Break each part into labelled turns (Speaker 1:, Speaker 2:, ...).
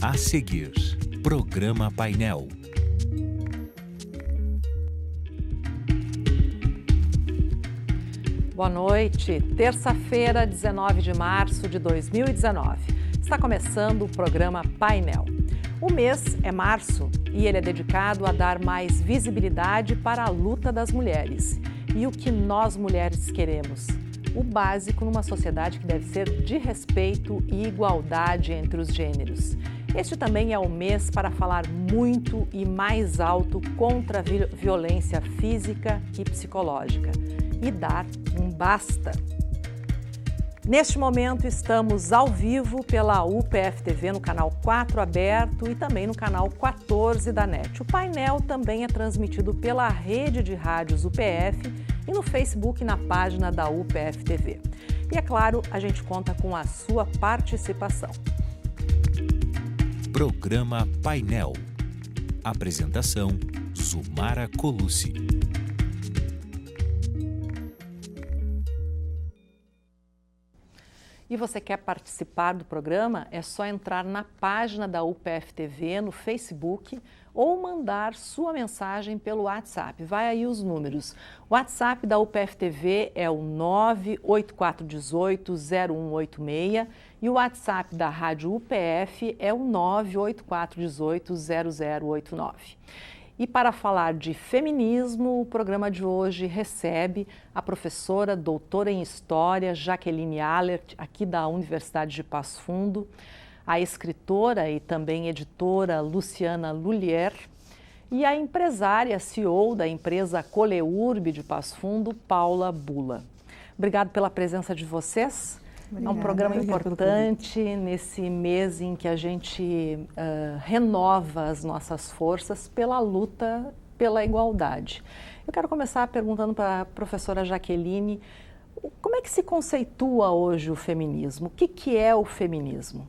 Speaker 1: A seguir, Programa Painel.
Speaker 2: Boa noite, terça-feira, 19 de março de 2019. Está começando o programa Painel. O mês é março e ele é dedicado a dar mais visibilidade para a luta das mulheres. E o que nós mulheres queremos? O básico numa sociedade que deve ser de respeito e igualdade entre os gêneros. Este também é o mês para falar muito e mais alto contra a violência física e psicológica e dar um basta. Neste momento estamos ao vivo pela UPF-TV no canal 4 aberto e também no canal 14 da NET. O painel também é transmitido pela rede de rádios UPF e no Facebook na página da UPF-TV. E é claro, a gente conta com a sua participação.
Speaker 1: Programa Painel. Apresentação: Zumara Colucci.
Speaker 2: E você quer participar do programa? É só entrar na página da UPF-TV no Facebook ou mandar sua mensagem pelo WhatsApp. Vai aí os números. O WhatsApp da UPF-TV é o 98418-0186 e o WhatsApp da Rádio UPF é o 98418-0089. E para falar de feminismo, o programa de hoje recebe a professora doutora em História, Jaqueline Allert, aqui da Universidade de Passo Fundo, a escritora e também editora Luciana Lullier e a empresária CEO da empresa Coleurb de Passo Fundo, Paula Bula. Obrigada pela presença de vocês. Obrigada, é um programa importante nesse mês em que a gente renova as nossas forças pela luta pela igualdade. Eu quero começar perguntando para a professora Jaqueline, como é que se conceitua hoje o feminismo? O que é o feminismo?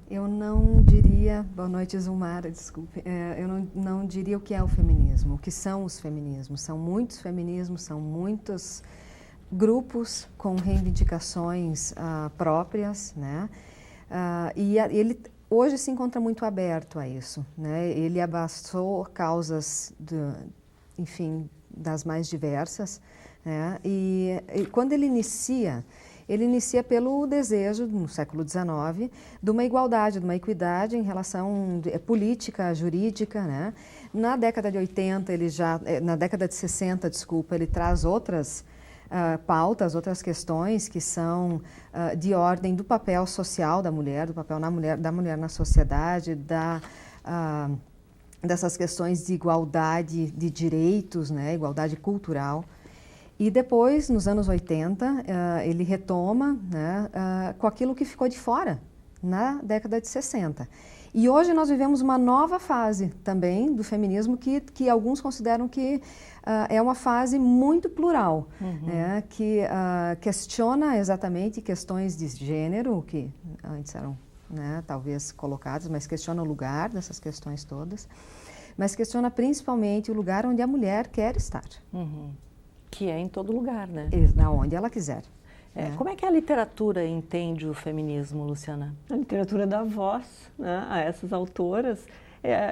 Speaker 3: Eu não diria, boa noite Zumara, desculpe, eu não diria o que é o feminismo, o que são os feminismos. São muitos feminismos, são muitos grupos com reivindicações próprias, né? E ele hoje se encontra muito aberto a isso, né? Ele abraçou causas, enfim, das mais diversas, né? E quando ele inicia pelo desejo, no século XIX, de uma igualdade, de uma equidade em relação política, jurídica, né? Na década de 80, na década de 60, desculpa, ele traz outras pautas, outras questões que são de ordem do papel social da mulher, do papel da mulher na sociedade, dessas questões de igualdade de direitos, né, igualdade cultural. E depois, nos anos 80, ele retoma, né, com aquilo que ficou de fora na década de 60. E hoje nós vivemos uma nova fase também do feminismo que alguns consideram que é uma fase muito plural, né, que questiona exatamente questões de gênero, que antes eram, né, talvez colocadas, mas questiona o lugar dessas questões todas, mas questiona principalmente o lugar onde a mulher quer estar.
Speaker 2: Que é em todo lugar, né?
Speaker 3: Onde ela quiser.
Speaker 2: Como é que a literatura entende o feminismo, Luciana?
Speaker 4: A literatura dá voz, né, a essas autoras.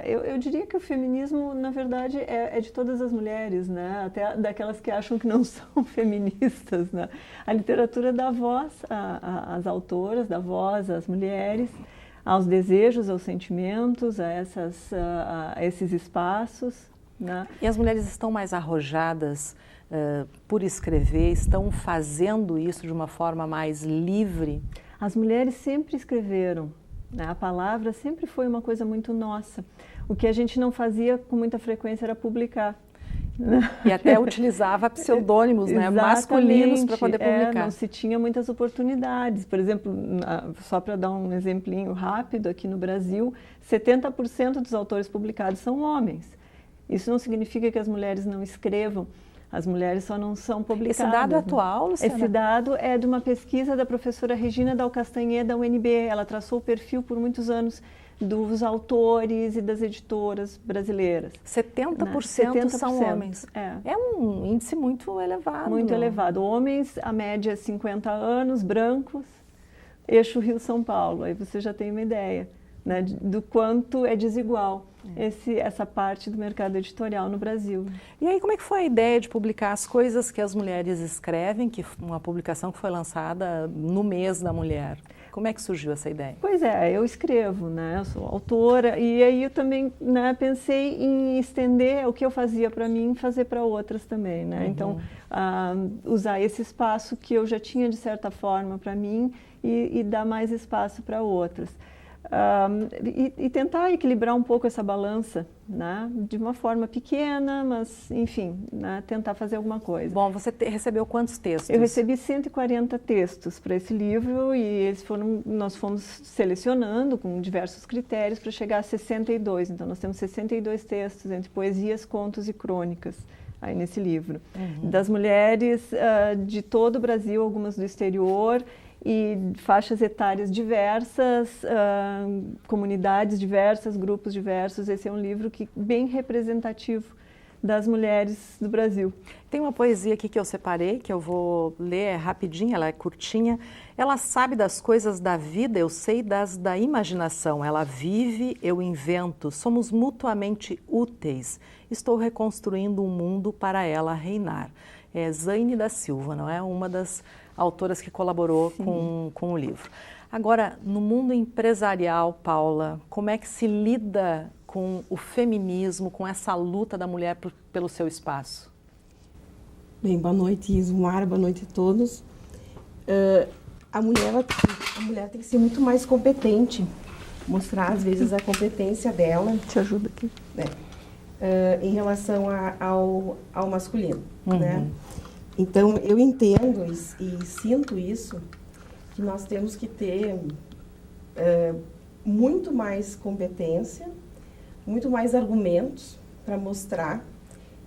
Speaker 4: Eu diria que o feminismo, na verdade, é de todas as mulheres, né, até daquelas que acham que não são feministas, né? A literatura dá voz às autoras, dá voz às mulheres, aos desejos, aos sentimentos, a esses espaços, né?
Speaker 2: E as mulheres estão mais arrojadas por escrever, estão fazendo isso de uma forma mais livre?
Speaker 4: As mulheres sempre escreveram, né? A palavra sempre foi uma coisa muito nossa. O que a gente não fazia com muita frequência era publicar.
Speaker 2: E até utilizava pseudônimos, né, masculinos para poder publicar.
Speaker 4: Não se tinha muitas oportunidades. Por exemplo, só para dar um exemplinho rápido, aqui no Brasil, 70% dos autores publicados são homens. Isso não significa que as mulheres não escrevam. As mulheres só não são publicadas.
Speaker 2: Esse dado é atual, Luciana?
Speaker 4: Esse dado é de uma pesquisa da professora Regina Dal Castanhé, da UNB. Ela traçou o perfil por muitos anos dos autores e das editoras brasileiras.
Speaker 2: 70% são homens. É um índice muito elevado.
Speaker 4: Muito elevado. Homens, a média é 50 anos, brancos, eixo Rio-São Paulo. Aí você já tem uma ideia. né, do quanto é desigual essa parte do mercado editorial no Brasil.
Speaker 2: E aí, como é que foi a ideia de publicar As Coisas que as Mulheres Escrevem, que uma publicação que foi lançada no mês da mulher? Como é que surgiu essa ideia?
Speaker 4: Pois é, eu escrevo, né? Eu sou autora, e aí eu também, né, pensei em estender o que eu fazia para mim, fazer para outras também, né? Então, usar esse espaço que eu já tinha de certa forma para mim e dar mais espaço para outras. E tentar equilibrar um pouco essa balança, né? De uma forma pequena, mas, enfim, né? Tentar fazer alguma coisa.
Speaker 2: Bom, você recebeu quantos textos?
Speaker 4: Eu recebi 140 textos para esse livro e nós fomos selecionando com diversos critérios para chegar a 62. Então, nós temos 62 textos entre poesias, contos e crônicas aí nesse livro. Das mulheres de todo o Brasil, algumas do exterior, e faixas etárias diversas, comunidades diversas, grupos diversos. Esse é um livro bem representativo das mulheres do Brasil.
Speaker 2: Tem uma poesia aqui que eu separei, que eu vou ler rapidinho, ela é curtinha. Ela sabe das coisas da vida, eu sei das da imaginação. Ela vive, eu invento, somos mutuamente úteis. Estou reconstruindo um mundo para ela reinar. É Zaine da Silva, não é? Uma das autoras que colaborou com o livro. Agora, no mundo empresarial, Paula, como é que se lida com o feminismo, com essa luta da mulher pelo seu espaço?
Speaker 5: Bem, boa noite, Ismar, boa noite a todos. A mulher tem que ser muito mais competente, mostrar às vezes a competência dela.
Speaker 4: Te ajuda aqui.
Speaker 5: Né? Em relação ao masculino, né? Então, eu entendo e sinto isso, que nós temos que ter muito mais competência, muito mais argumentos para mostrar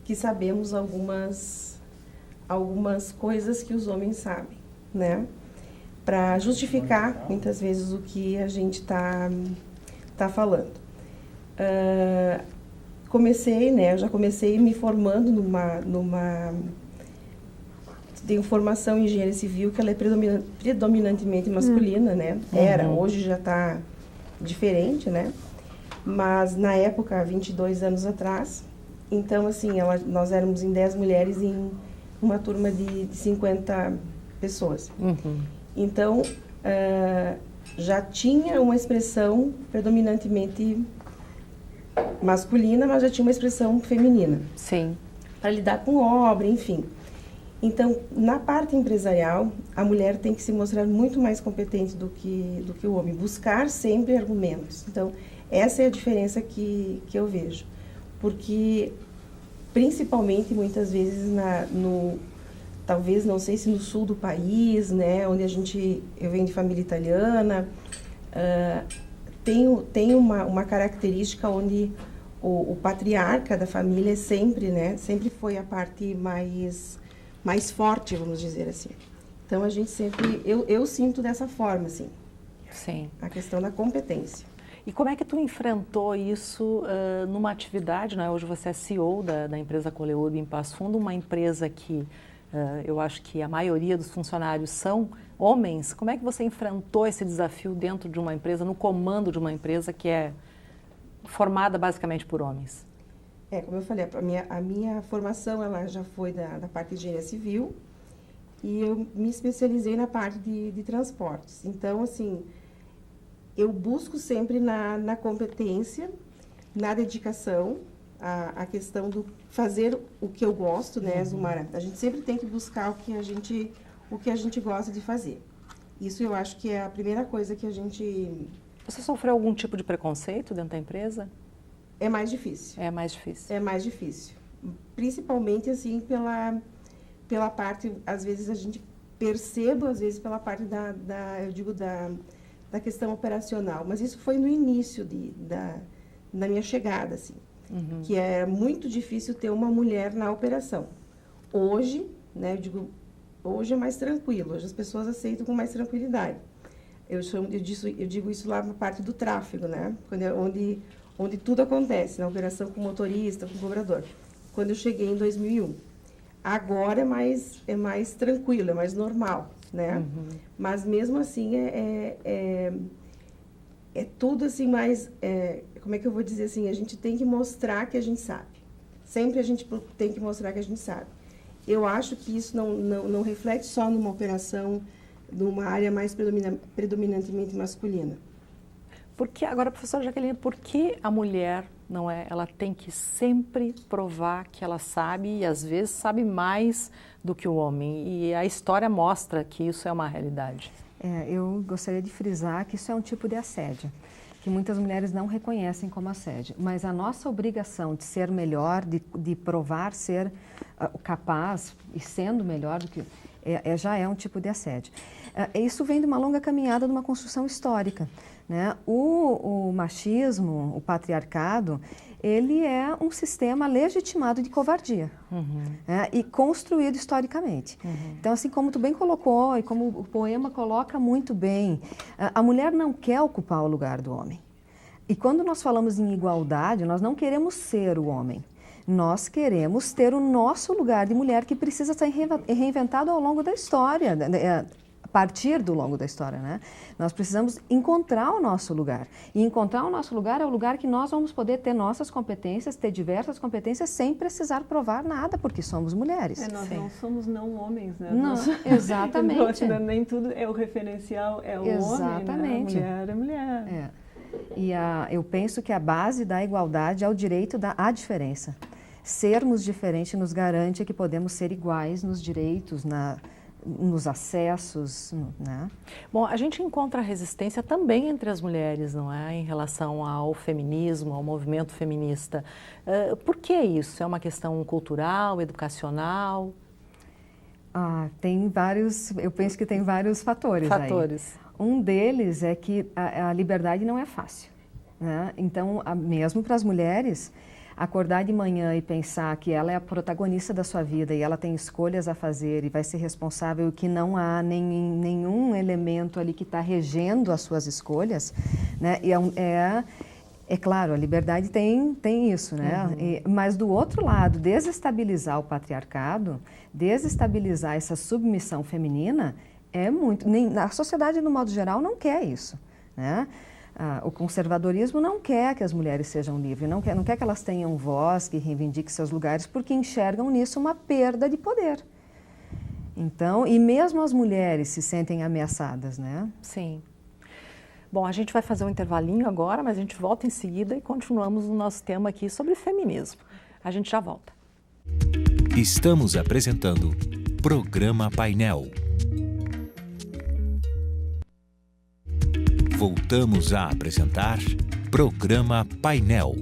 Speaker 5: que sabemos algumas coisas que os homens sabem, né? Para justificar, muitas vezes, o que a gente tá falando. Eu já comecei me formando tenho formação em engenharia civil, que ela é predominantemente masculina, né? Hoje já está diferente, né? Mas na época, 22 anos atrás, então assim, nós éramos em 10 mulheres em uma turma de 50 pessoas. Então, já tinha uma expressão predominantemente masculina, mas já tinha uma expressão feminina.
Speaker 2: Sim.
Speaker 5: Para lidar com obra, enfim. Então, na parte empresarial, a mulher tem que se mostrar muito mais competente do que o homem, buscar sempre argumentos. Então, essa é a diferença que eu vejo. Porque, principalmente, muitas vezes, talvez, não sei se no sul do país, né, onde eu venho de família italiana, tem uma característica onde o patriarca da família sempre foi a parte mais forte, vamos dizer assim. Então, a gente sempre... Eu sinto dessa forma, assim.
Speaker 2: Sim.
Speaker 5: A questão da competência.
Speaker 2: E como é que tu enfrentou isso numa atividade, né? Hoje você é CEO da empresa Coleurb em Passo Fundo, uma empresa que eu acho que a maioria dos funcionários são homens. Como é que você enfrentou esse desafio dentro de uma empresa, no comando de uma empresa que é formada basicamente por homens?
Speaker 5: Como eu falei, a minha formação ela já foi da parte de engenharia civil e eu me especializei na parte de transportes. Então, assim, eu busco sempre na competência, na dedicação, a questão do fazer o que eu gosto, né, Zumara? A gente sempre tem que buscar o que a gente gosta de fazer. Isso eu acho que é a primeira coisa que a gente...
Speaker 2: Você sofreu algum tipo de preconceito dentro da empresa?
Speaker 5: É mais difícil.
Speaker 2: É mais difícil.
Speaker 5: É mais difícil. Principalmente, assim, pela parte, às vezes a gente percebe, às vezes pela parte da questão operacional. Mas isso foi no início da minha chegada, assim. Que é muito difícil ter uma mulher na operação. Hoje, né, hoje é mais tranquilo. Hoje as pessoas aceitam com mais tranquilidade. Eu digo isso lá na parte do tráfego, né? Onde tudo acontece, na operação com motorista, com cobrador. Quando eu cheguei em 2001. Agora é mais tranquilo, é mais normal, né? Mas mesmo assim é tudo assim mais, como é que eu vou dizer assim, a gente tem que mostrar que a gente sabe. Sempre a gente tem que mostrar que a gente sabe. Eu acho que isso não reflete só numa operação, numa área mais predominantemente masculina.
Speaker 2: Porque agora, professora Jaqueline, por que a mulher ela tem que sempre provar que ela sabe e às vezes sabe mais do que o homem? E a história mostra que isso é uma realidade.
Speaker 3: Eu gostaria de frisar que isso é um tipo de assédio, que muitas mulheres não reconhecem como assédio. Mas a nossa obrigação de ser melhor, de provar ser capaz e sendo melhor do que... já é um tipo de assédio. Isso vem de uma longa caminhada, de uma construção histórica, né? O machismo, o patriarcado, ele é um sistema legitimado de covardia, e construído historicamente. Então, assim como tu bem colocou e como o poema coloca muito bem, a mulher não quer ocupar o lugar do homem. E quando nós falamos em igualdade, nós não queremos ser o homem. Nós queremos ter o nosso lugar de mulher que precisa ser reinventado ao longo da história, a partir do longo da história, né? Nós precisamos encontrar o nosso lugar. E encontrar o nosso lugar é o lugar que nós vamos poder ter nossas competências, ter diversas competências sem precisar provar nada, porque somos mulheres.
Speaker 4: Nós não somos não homens, né?
Speaker 3: Não, exatamente.
Speaker 4: Nem tudo é o referencial, é o
Speaker 3: exatamente.
Speaker 4: Homem, né? A mulher é mulher.
Speaker 3: E eu penso que a base da igualdade é o direito à diferença. Sermos diferentes nos garante que podemos ser iguais nos direitos, nos acessos, né?
Speaker 2: Bom, a gente encontra resistência também entre as mulheres, não é? Em relação ao feminismo, ao movimento feminista. Por que isso? É uma questão cultural, educacional?
Speaker 3: Tem vários, eu penso que tem vários fatores aí. Um deles é que a liberdade não é fácil, né? Então, mesmo para as mulheres, acordar de manhã e pensar que ela é a protagonista da sua vida e ela tem escolhas a fazer e vai ser responsável e que não há nenhum elemento ali que está regendo as suas escolhas, né? E é claro, a liberdade tem isso, né? Mas do outro lado, desestabilizar o patriarcado, desestabilizar essa submissão feminina, a sociedade, no modo geral, não quer isso, né? O conservadorismo não quer que as mulheres sejam livres, não quer que elas tenham voz, que reivindiquem seus lugares, porque enxergam nisso uma perda de poder. Então, e mesmo as mulheres se sentem ameaçadas, né?
Speaker 2: Sim. Bom, a gente vai fazer um intervalinho agora, mas a gente volta em seguida e continuamos o nosso tema aqui sobre feminismo. A gente já volta.
Speaker 1: Estamos apresentando Programa Painel. Voltamos a apresentar Programa Painel.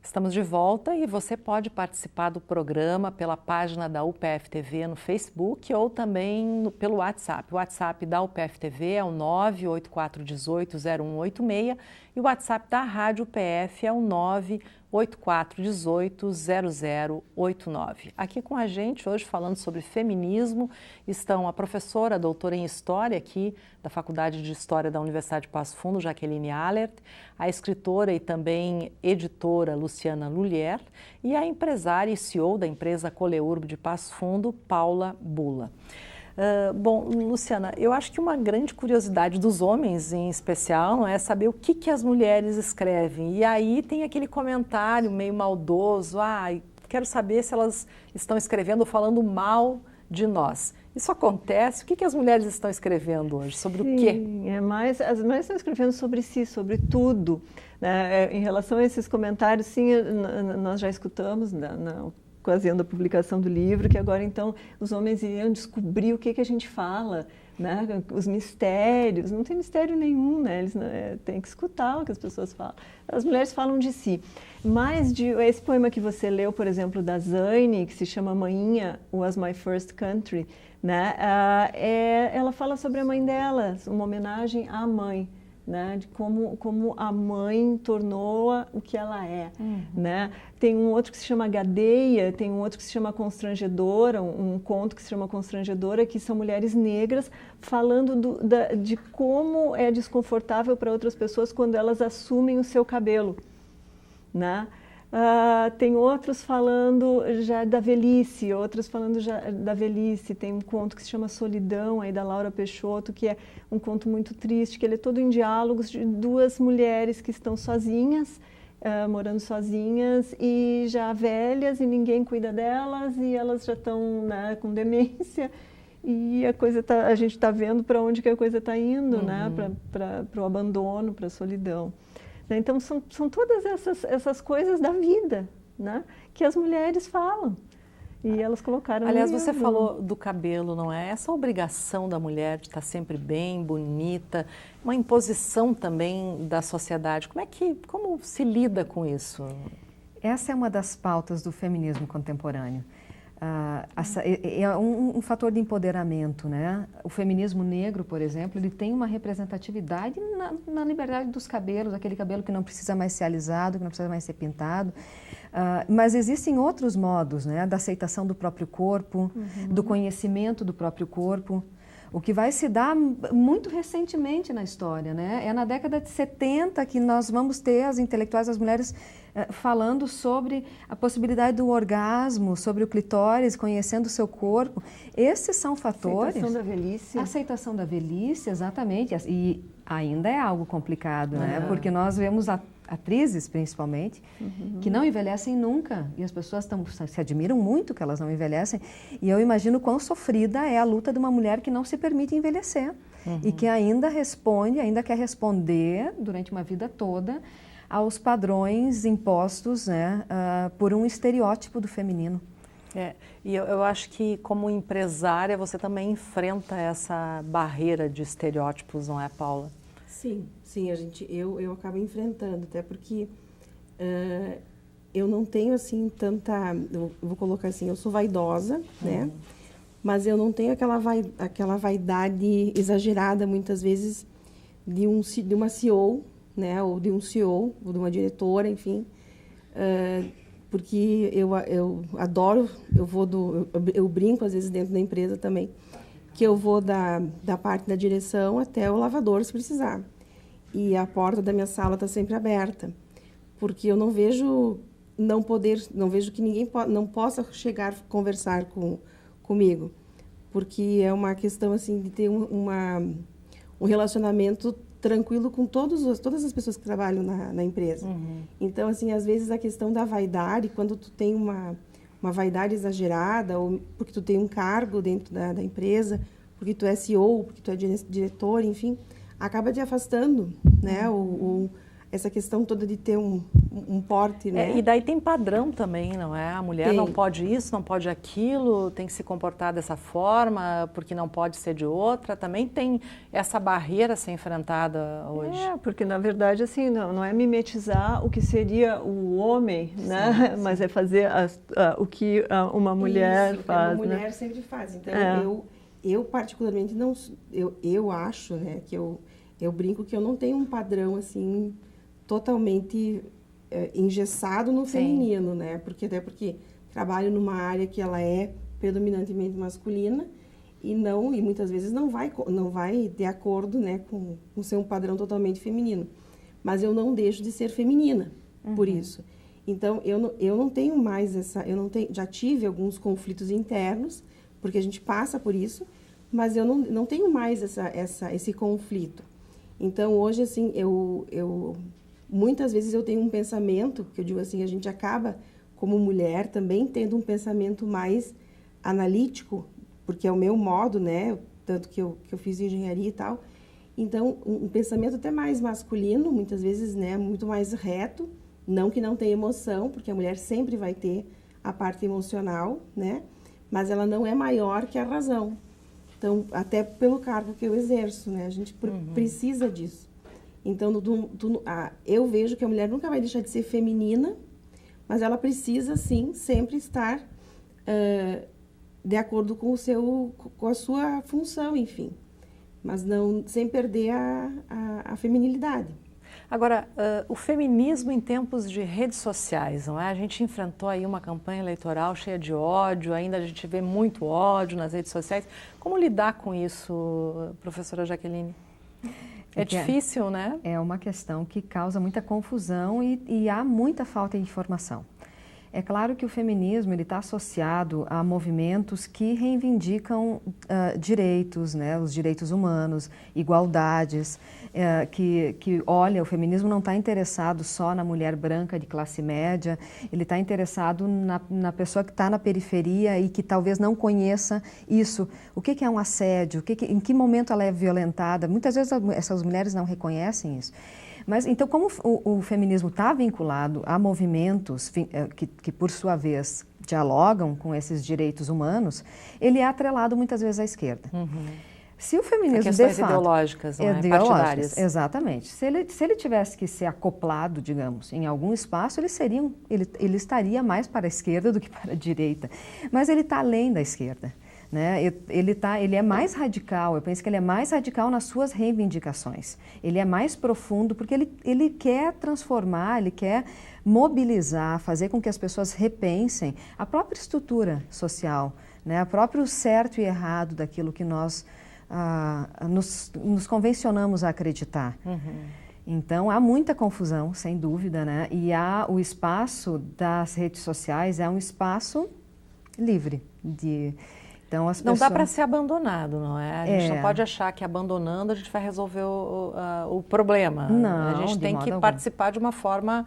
Speaker 2: Estamos de volta e você pode participar do programa pela página da UPF-TV no Facebook ou também pelo WhatsApp. O WhatsApp da UPF-TV é o 984180186 e o WhatsApp da Rádio UPF é o 984180089. Aqui com a gente hoje falando sobre feminismo estão a professora, doutora em História aqui da Faculdade de História da Universidade de Passo Fundo, Jaqueline Allert, a escritora e também editora Luciana Lullier e a empresária e CEO da empresa Coleurb de Passo Fundo, Paula Bula. Bom, Luciana, eu acho que uma grande curiosidade dos homens em especial não é saber o que as mulheres escrevem. E aí tem aquele comentário meio maldoso, quero saber se elas estão escrevendo ou falando mal de nós. Isso acontece? O que as mulheres estão escrevendo hoje? Sobre o quê?
Speaker 4: As mulheres estão escrevendo sobre si, sobre tudo. Né? Em relação a esses comentários, sim, nós já escutamos na ocasião da publicação do livro, que agora então os homens iriam descobrir o que a gente fala, né? Os mistérios, não tem mistério nenhum, né? Eles têm que escutar o que as pessoas falam. As mulheres falam de si. Mas esse poema que você leu, por exemplo, da Zaine, que se chama Mainha Was My First Country, né? Ela fala sobre a mãe dela, uma homenagem à mãe. Né, de como a mãe tornou-a o que ela é. Né? Tem um outro que se chama Gadeia, tem um outro que se chama Constrangedora, um conto que se chama Constrangedora, que são mulheres negras falando de como é desconfortável para outras pessoas quando elas assumem o seu cabelo. Né? Tem outros falando já da velhice, outros falando já da velhice. Tem um conto que se chama Solidão, aí da Laura Peixoto, que é um conto muito triste, que ele é todo em diálogos de duas mulheres que estão sozinhas, morando sozinhas e já velhas, e ninguém cuida delas, e elas já estão, né, com demência, e a gente está vendo para onde que a coisa está indo, né, para o abandono, para a solidão. Então, são todas essas coisas da vida, né, que as mulheres falam. E elas colocaram no
Speaker 2: Aliás,
Speaker 4: livro.
Speaker 2: você falou do cabelo, não é? Essa obrigação da mulher de estar sempre bem, bonita, uma imposição também da sociedade. Como se lida com isso?
Speaker 3: Essa é uma das pautas do feminismo contemporâneo. É um fator de empoderamento, né? O feminismo negro, por exemplo, ele tem uma representatividade na liberdade dos cabelos, aquele cabelo que não precisa mais ser alisado, que não precisa mais ser pintado. Mas existem outros modos, né? Da aceitação do próprio corpo, do conhecimento do próprio corpo. O que vai se dar muito recentemente na história, né? É na década de 70 que nós vamos ter as intelectuais, as mulheres, falando sobre a possibilidade do orgasmo, sobre o clitóris, conhecendo o seu corpo. Esses são fatores...
Speaker 4: Aceitação da velhice.
Speaker 3: Aceitação da velhice, exatamente. E ainda é algo complicado, né? Porque nós vemos atrizes, principalmente, que não envelhecem nunca. E as pessoas se admiram muito que elas não envelhecem. E eu imagino quão sofrida é a luta de uma mulher que não se permite envelhecer. E que ainda quer responder, durante uma vida toda, aos padrões impostos, né, por um estereótipo do feminino.
Speaker 2: E eu acho que, como empresária, você também enfrenta essa barreira de estereótipos, não é, Paula?
Speaker 5: Sim, eu acabo enfrentando, até porque eu não tenho, assim, eu vou colocar assim, eu sou vaidosa, né? Mas eu não tenho aquela vaidade exagerada, muitas vezes, de uma CEO, né? Ou de um CEO, ou de uma diretora, enfim. Porque eu adoro, eu brinco, às vezes, dentro da empresa também, que eu vou da parte da direção até o lavador, se precisar. E a porta da minha sala está sempre aberta, porque eu não vejo que ninguém não possa chegar a conversar comigo, porque é uma questão assim de ter um relacionamento tranquilo com todas as pessoas que trabalham na empresa. Então, assim, às vezes a questão da vaidade, quando tu tem uma vaidade exagerada, ou porque tu tem um cargo dentro da empresa, porque tu é CEO, porque tu é diretor, enfim, acaba te afastando, né? Essa questão toda de ter um porte, né?
Speaker 2: E daí tem padrão também, não é? A mulher não pode isso, não pode aquilo, tem que se comportar dessa forma, porque não pode ser de outra. Também tem essa barreira a ser enfrentada hoje.
Speaker 4: Porque na verdade, assim, não é mimetizar o que seria o homem, né? Sim. Mas é fazer o que uma mulher faz.
Speaker 5: Uma mulher sempre faz. Então, eu particularmente não... Eu acho, né, que eu brinco que eu não tenho um padrão, assim, totalmente engessado no feminino, né? Até porque trabalho numa área que ela é predominantemente masculina e muitas vezes não vai de acordo, né, com ser um padrão totalmente feminino. Mas eu não deixo de ser feminina por isso. Então, eu não tenho mais já tive alguns conflitos internos, porque a gente passa por isso, mas eu não tenho mais esse conflito. Então, hoje, assim, muitas vezes eu tenho um pensamento, que eu digo assim, a gente acaba, como mulher, também tendo um pensamento mais analítico, porque é o meu modo, né? Tanto que eu fiz engenharia e tal. Então, um pensamento até mais masculino, muitas vezes, né? Muito mais reto, não que não tenha emoção, porque a mulher sempre vai ter a parte emocional, né? Mas ela não é maior que a razão. Então, até pelo cargo que eu exerço, né? A gente precisa disso. Então, eu vejo que a mulher nunca vai deixar de ser feminina, mas ela precisa, sim, sempre estar de acordo com a sua função, enfim. Mas não sem perder a feminilidade.
Speaker 2: Agora, o feminismo em tempos de redes sociais, não é? A gente enfrentou aí uma campanha eleitoral cheia de ódio, ainda a gente vê muito ódio nas redes sociais. Como lidar com isso, professora Jaqueline? É difícil, né?
Speaker 3: É uma questão que causa muita confusão e há muita falta de informação. É claro que o feminismo está associado a movimentos que reivindicam direitos, né, os direitos humanos, igualdades, olha, o feminismo não está interessado só na mulher branca de classe média, ele está interessado na pessoa que está na periferia e que talvez não conheça isso. O que é um assédio? Em que momento ela é violentada? Muitas vezes essas mulheres não reconhecem isso. Mas, então, como o feminismo está vinculado a movimentos que, por sua vez, dialogam com esses direitos humanos, ele é atrelado muitas vezes à esquerda. Se o feminismo,
Speaker 2: questões ideológicas, não é? Partidárias.
Speaker 3: Exatamente. Se ele tivesse que ser acoplado, digamos, em algum espaço, ele estaria mais para a esquerda do que para a direita. Mas ele está além da esquerda. Né? Ele é mais radical, eu penso que ele é mais radical nas suas reivindicações. Ele é mais profundo porque ele quer transformar, ele quer mobilizar, fazer com que as pessoas repensem a própria estrutura social, né? O próprio certo e errado daquilo que nós nos convencionamos a acreditar. Então, há muita confusão, sem dúvida, né? E o espaço das redes sociais é um espaço livre de... Então,
Speaker 2: não dá para ser abandonado, não é? A gente não pode achar que abandonando a gente vai resolver o problema.
Speaker 3: Não,
Speaker 2: a gente tem que participar de uma forma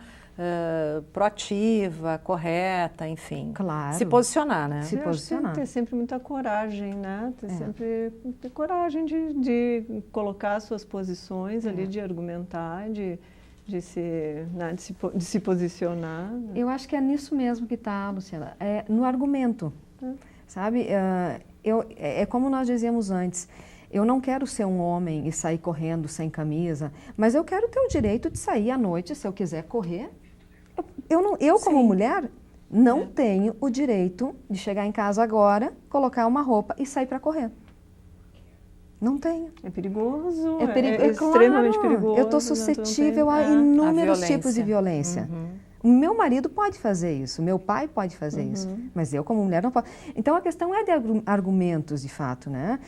Speaker 2: proativa, correta, enfim.
Speaker 3: Claro.
Speaker 2: Se posicionar, né?
Speaker 3: Se posicionar.
Speaker 4: Ter sempre muita coragem, né? Ter coragem de colocar suas posições ali, de argumentar, de se posicionar. Né?
Speaker 3: Eu acho que é nisso mesmo que está, Luciana, no argumento. Sabe, é como nós dizíamos antes, eu não quero ser um homem e sair correndo sem camisa, mas eu quero ter o direito de sair à noite se eu quiser correr. Eu como mulher, não tenho o direito de chegar em casa agora, colocar uma roupa e sair para correr. Não tenho.
Speaker 4: É perigoso,
Speaker 3: é
Speaker 4: extremamente perigoso.
Speaker 3: Eu estou suscetível a inúmeros tipos de violência. O meu marido pode fazer isso, meu pai pode fazer isso, mas eu como mulher não posso. Então a questão é de argumentos de fato, né?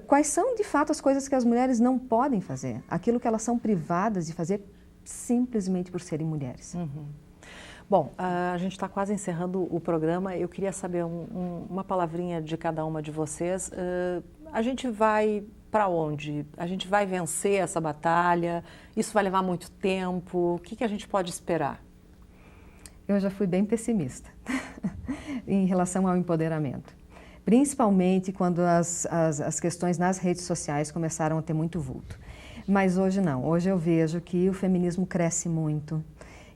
Speaker 3: Quais são de fato as coisas que as mulheres não podem fazer? Aquilo que elas são privadas de fazer simplesmente por serem mulheres.
Speaker 2: Bom, a gente está quase encerrando o programa. Eu queria saber uma palavrinha de cada uma de vocês. A gente vai para onde? A gente vai vencer essa batalha? Isso vai levar muito tempo? O que a gente pode esperar?
Speaker 3: Eu já fui bem pessimista em relação ao empoderamento. Principalmente quando as questões nas redes sociais começaram a ter muito vulto. Mas hoje não. Hoje eu vejo que o feminismo cresce muito.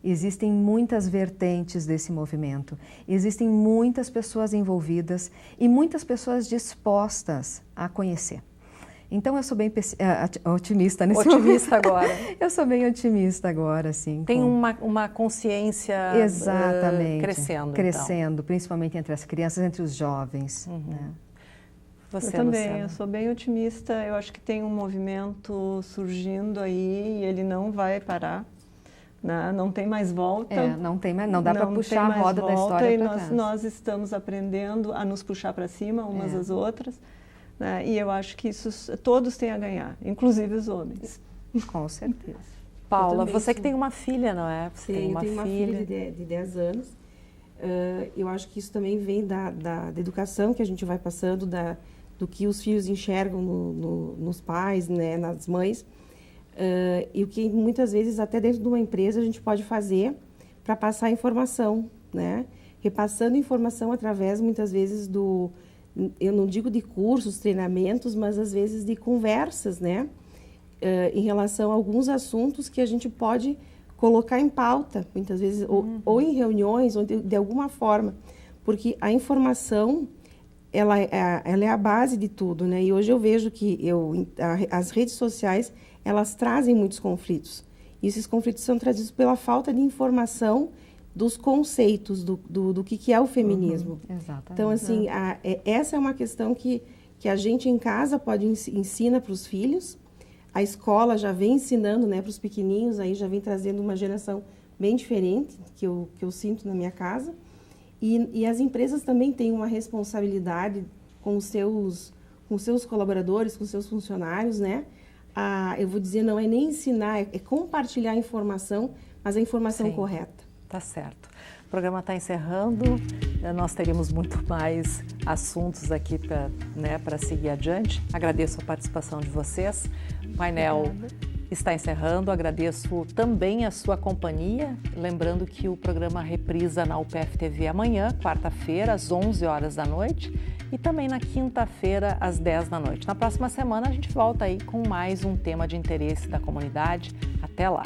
Speaker 3: Existem muitas vertentes desse movimento. Existem muitas pessoas envolvidas e muitas pessoas dispostas a conhecer. Então, eu sou bem otimista nesse momento.
Speaker 2: Otimista agora.
Speaker 3: Eu sou bem otimista agora, sim.
Speaker 2: Tem uma consciência crescendo.
Speaker 3: Crescendo,
Speaker 2: então.
Speaker 3: Principalmente entre as crianças, entre os jovens. Né?
Speaker 2: Você,
Speaker 4: eu também,
Speaker 2: Luciana?
Speaker 4: Eu sou bem otimista. Eu acho que tem um movimento surgindo aí e ele não vai parar. Né? Não tem mais volta.
Speaker 3: Não dá para puxar a roda da história para trás.
Speaker 4: Nós estamos aprendendo a nos puxar para cima umas às outras. Né? E eu acho que isso todos têm a ganhar, inclusive os homens.
Speaker 3: Com certeza.
Speaker 2: Paula, você que tem uma filha, não é?
Speaker 5: Sim, eu tenho uma filha de 10 anos. Eu acho que isso também vem da educação que a gente vai passando, do que os filhos enxergam nos pais, né, nas mães. E o que muitas vezes, até dentro de uma empresa, a gente pode fazer para passar informação, né? Repassando informação através, muitas vezes, eu não digo de cursos, treinamentos, mas às vezes de conversas, né? Em relação a alguns assuntos que a gente pode colocar em pauta, muitas vezes, ou em reuniões, ou de alguma forma. Porque a informação, ela é a base de tudo, né? E hoje eu vejo que as redes sociais, elas trazem muitos conflitos. E esses conflitos são trazidos pela falta de informação dos conceitos do que é o feminismo.
Speaker 3: Exatamente.
Speaker 5: Então, assim, essa é uma questão que a gente em casa ensina para os filhos, a escola já vem ensinando, né, para os pequeninhos, aí já vem trazendo uma geração bem diferente que eu sinto na minha casa. E as empresas também têm uma responsabilidade com os seus colaboradores, com os seus funcionários, né, eu vou dizer, não é nem ensinar, é compartilhar a informação, mas a informação
Speaker 2: Sim.
Speaker 5: correta.
Speaker 2: Tá certo. O programa está encerrando. Nós teríamos muito mais assuntos aqui para seguir adiante. Agradeço a participação de vocês. O painel está encerrando. Agradeço também a sua companhia. Lembrando que o programa reprisa na UPF TV amanhã, quarta-feira, às 11 horas da noite. E também na quinta-feira, às 10 da noite. Na próxima semana, a gente volta aí com mais um tema de interesse da comunidade. Até lá!